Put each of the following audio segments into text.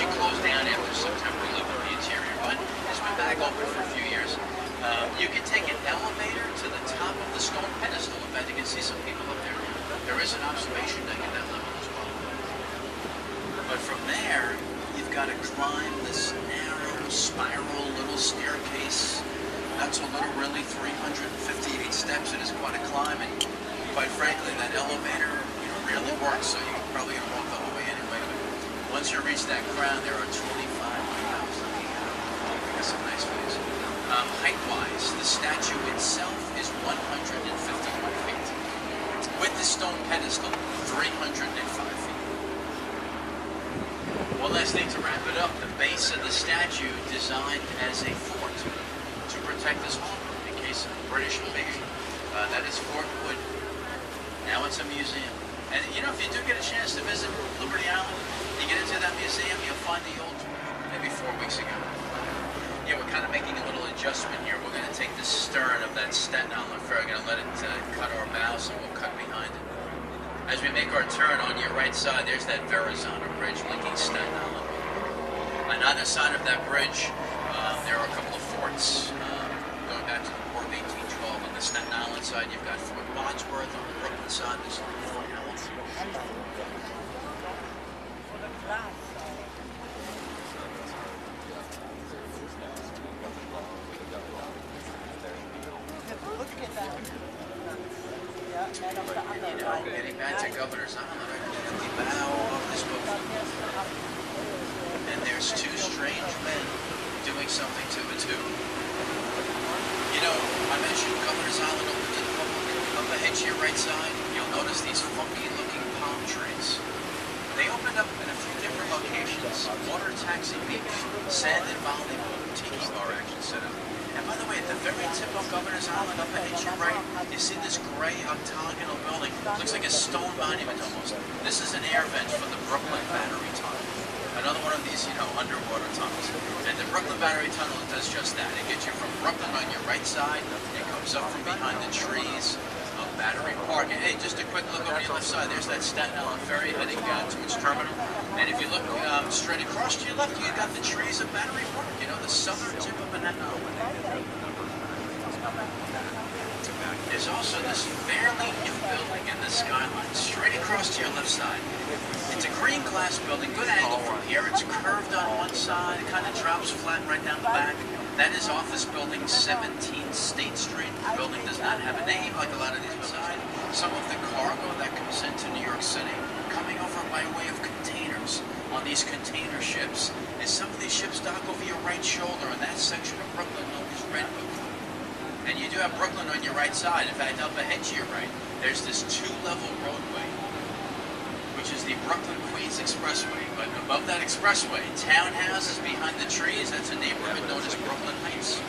It closed down after September 11th, the interior, but it's been back open for a few years. You can take an elevator to the top of the stone pedestal. In fact, you can see some people up there. There is an observation deck at that level as well. But from there, you've got to climb this narrow, spiral little staircase. Not so little, really, 358 steps. It is quite a climb, and quite frankly, that elevator, rarely works, so you're probably going to walk the whole way anyway. But once you reach that crown, there are 25 miles looking out. That's some nice views. Height-wise, the statue itself is 151 feet. With the stone pedestal, 305 feet. One last thing to wrap it up, the base of the statue designed as a fort to protect this home in case of British invasion. That is Fort Wood. Now it's a museum. And if you do get a chance to visit Liberty Island, you get into that museum, you'll find the old, maybe 4 weeks ago. Yeah, we're kind of making a little adjustment here. We're going to take the stern of that Staten Island ferry, we're going to let it cut our bows, and we'll cut behind it. As we make our turn on your right side, there's that Verrazano Bridge linking Staten Island. On either side of that bridge, there are a couple of forts going back to the War of 1812. On the Staten Island side, you've got Fort Wadsworth. On the Brooklyn side, there's Fort Howell. Getting back to Governor's Island, I got the bow of this boat. And there's two strange men doing something to it too. I mentioned Governor's Island open to the public. Up ahead to your right side, you'll notice these funky looking palm trees. They opened up in a few different locations. Water taxi beach, sand and volleyball, tiki bar action set up. And by the way, at the very tip of Governor's Island, up ahead to your right, you see this gray octagonal building. Looks like a stone monument almost. This is an air vent for the Brooklyn Battery Tunnel. Another one of these, underwater tunnels. And the Brooklyn Battery Tunnel does just that. It gets you from Brooklyn on your right side. It comes up from behind the trees of Battery Park. And hey, just a quick look over your left side. There's that Staten Island ferry heading to its terminal. And if you look straight across to your left, you've got the trees of Battery Park. The southern tip of Manhattan Island. There's also this fairly new building in the Skyline, straight across to your left side. It's a green glass building, good angle from here. It's curved on one side, it kind of drops flat right down the back. That is Office Building 17 State Street. The building does not have a name like a lot of these beside. Some of the cargo that comes into New York City coming over by way of containers on these container ships. And some of these ships dock over your right shoulder in that section of Brooklyn known as Red Hook. And you do have Brooklyn on your right side. In fact, up ahead to your right, there's this two-level roadway, which is the Brooklyn-Queens Expressway. But above that expressway, townhouses behind the trees, that's a neighborhood known as Brooklyn Heights.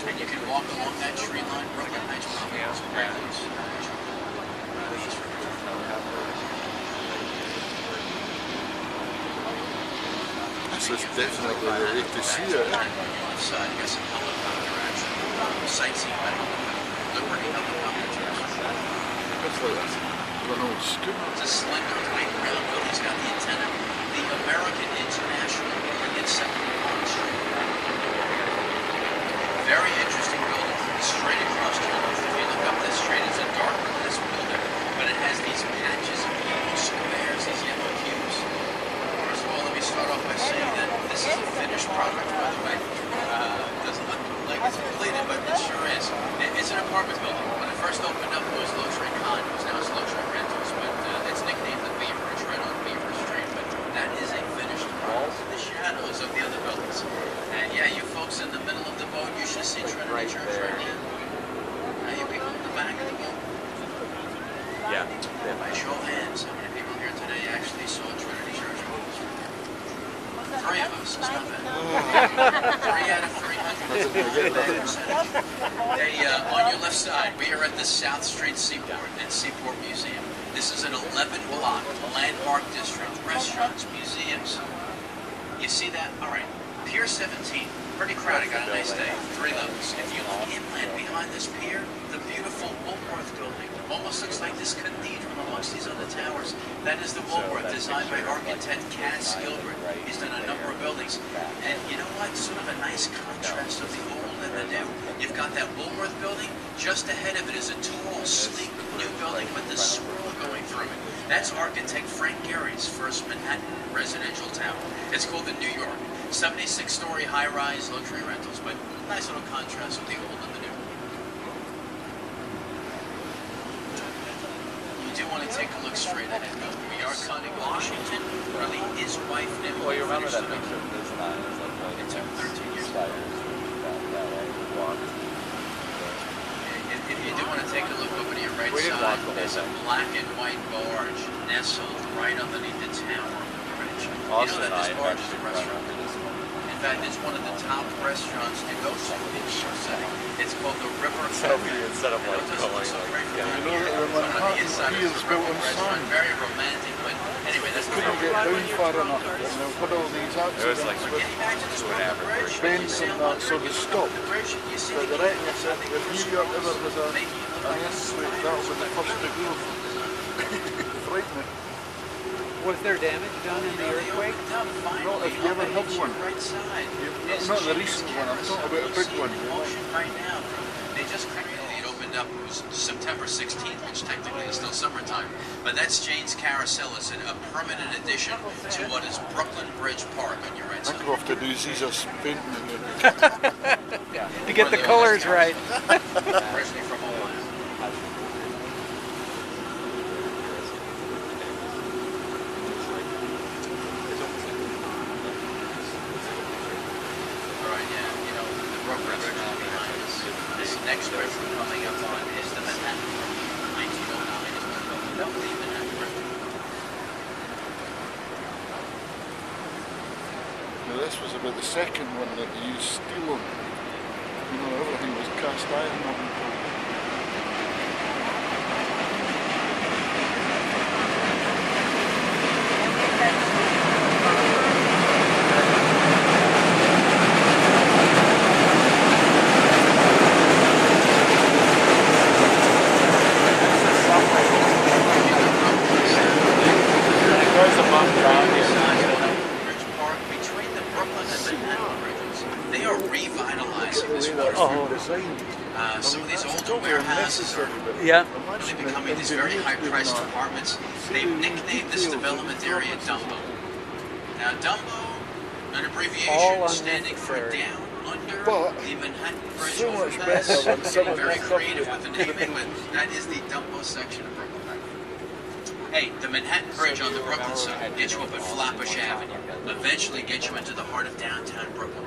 And you can walk along that tree line, Brooklyn Heights. So it's definitely really to see it. Side, you got some helicopter action, sightseeing by helicopter, Liberty helicopter tours. It's a slender, tight round building. It's got the antenna, the American International Building at 2nd and Pond Street. Very interesting building, straight across to your left. If you look up this street, it's a dark glass building, but it has these patches of yellow squares, these yellow cubes. First of all, let me start off by saying that this is a finished product, by the way. Doesn't look like it's completed, but it sure is. It's an apartment building. When it first opened up, it was luxury condos. Now it's luxury rentals, but it's nicknamed the Beaver. It's right on Beaver Street, but that is a finished product in the shadows of the other buildings. And yeah, you folks in the middle of the boat, you should see Trinity Church right here. Now you people in the back of the boat. Yeah. By show of hands, how many people here today actually saw Trinity Church? 3 of us, it's not bad. 3 out of 300. Hey, on your left side, we are at the South Street Seaport and Seaport Museum. This is an 11-block landmark district, restaurants, museums. You see that? All right. Pier 17, pretty crowded, got a nice day, 3 levels. If you look inland behind this pier, the beautiful Woolworth building almost looks like this cathedral amongst these other towers. That is the Woolworth, designed by architect Cass Gilbert. He's done a number of buildings. And you know what? Sort of a nice contrast of the old and the new. You've got that Woolworth building. Just ahead of it is a tall, sleek, new building with the swirl going through it. That's architect Frank Gehry's first Manhattan residential tower. It's called the New York. 76-story high-rise luxury rentals, but nice little contrast with the old and the new. You do want to take a look straight ahead, though. We are cutting Washington. Really, his wife, Nimble, Well, you remember that finished picture of this line? It took 13 years. If you do want to take a look over to your right side, there's a black and white barge nestled right underneath the tower on the bridge. You know that this barge is a restaurant. In fact, it's one of the top restaurants to go to in New York City. It's called the River Cafe. Instead of like going You know that the inside is the River restaurant, very romantic, but anyway, that's the couldn't get down far enough, and they've had all these accidents with bends and that, so they stopped. But the reckon if New York ever was an earthquake, that was the first to go. Frightening. Was there damage done in the earthquake? Not if you ever had one. Not the recent one, I'm talking about a big one. Right now, they just recently opened up. It was September 16th, which technically is still summertime. But that's Jane's Carousel. It's a permanent addition to what is Brooklyn Bridge Park on your right I side. think we'll have to do Caesar's painting in it. To get the colors right. Originally from Ohio. Next bridge we're coming up on is the Manhattan Bridge. 1909 is when we built the Manhattan Bridge. Now this was about the second one that they used steel on. You know, everything was cast iron up until. They are revitalizing this waterfront. Some of these older warehouses are really becoming these very high-priced apartments. They've nicknamed this development area Dumbo. Now, Dumbo, an abbreviation standing for down under the Manhattan Bridge so much overpass. better than some of Very the creative with the naming, but that is the Dumbo section of Brooklyn. Hey, the Manhattan Bridge on the Brooklyn side gets you up at Flatbush Avenue. Eventually get you into the heart of downtown Brooklyn.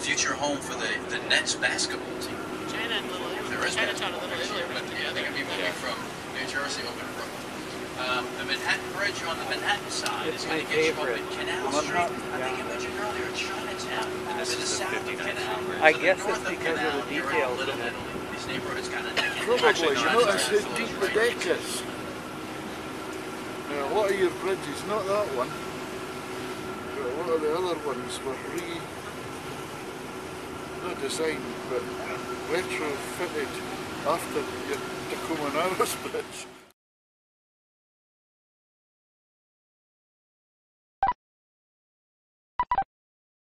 Future home for the Nets basketball team. There is Chinatown a little earlier, but yeah, they're going to be moving from New Jersey over to Brooklyn. The Manhattan Bridge on the Manhattan side is going to get you up at Canal Street. I think you mentioned earlier Chinatown, and this is the south of Canal. I guess it's because of the details in it. These neighborhoods kind of Probably, you notice how deep the deck is. Now, a lot of your bridges, not that one, but a lot of the other ones were not designed, but retrofitted after your Tacoma Narrows Bridge.